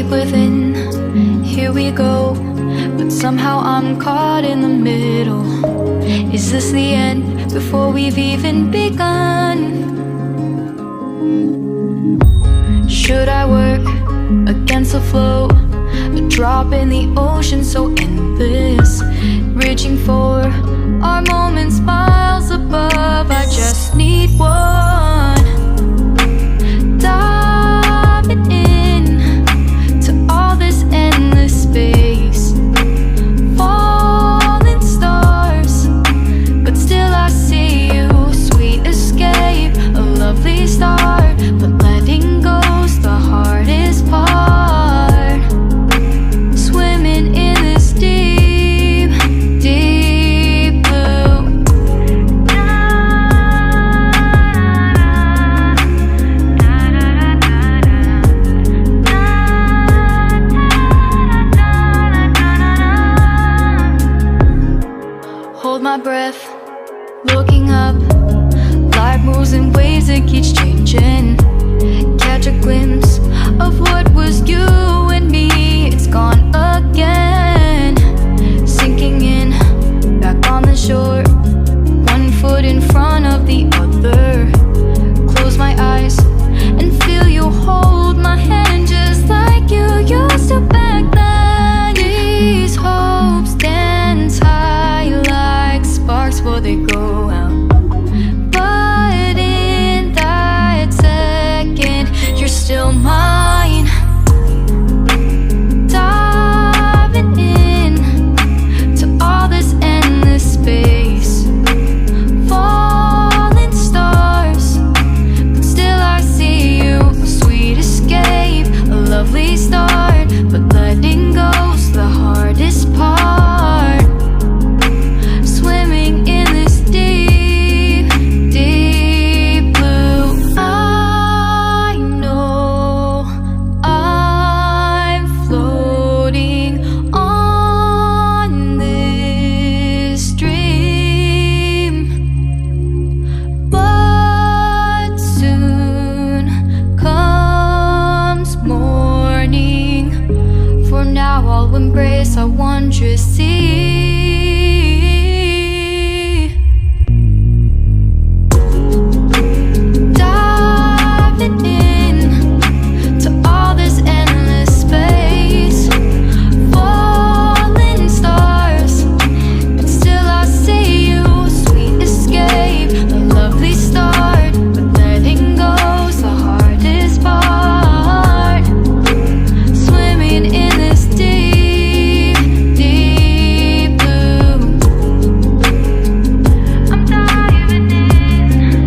Within, here we go, but somehow I'm caught in the middle. Is this the end before we've even begun? Should I work against the flow, a drop in the ocean so endless, reaching for our moments miles above? I just need one. Diving in all this endless space, falling stars, but still I see you. Sweet escape, a lovely start, but letting go's the hardest part. Swimming in this deep, deep blue. Hold my breath, looking up. Life moves in ways that keeps changing. Catch a glimpse of what was you and me. It's gone again. Sinking in, back on the shore. One foot in front of the other. Close my eyes and feel you hold my hand just like you used to back then. These hopes dance high like sparks before they go out. But in that second, you're still mine. Diving in to all this endless space, falling stars, but still I see you. A sweet escape, a lovely start, but letting go's the hardest part. Swimming in this deep, deep blue. I know I'm floating on this dream, but soon comes morning. For now I'll embrace our wondrous sea. Diving in to all this endless space, falling stars, but still I see you. Sweet escape, a lovely start, but letting go's the hardest part. Swimming in this deep, deep blue. I'm diving in. Falling stars,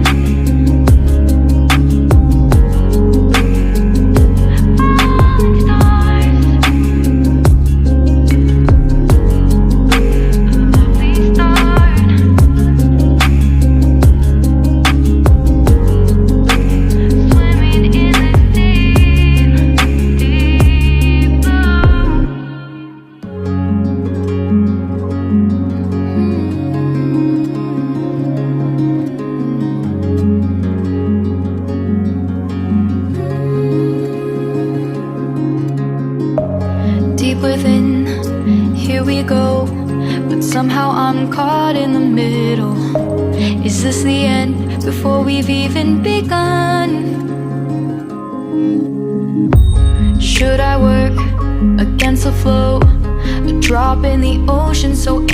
lovely start. Swimming in this deep, deep blue. Deep within, here we go, but somehow I'm caught in the middle. Is this the end before we've even begun? Should I work against the flow, a drop in the ocean so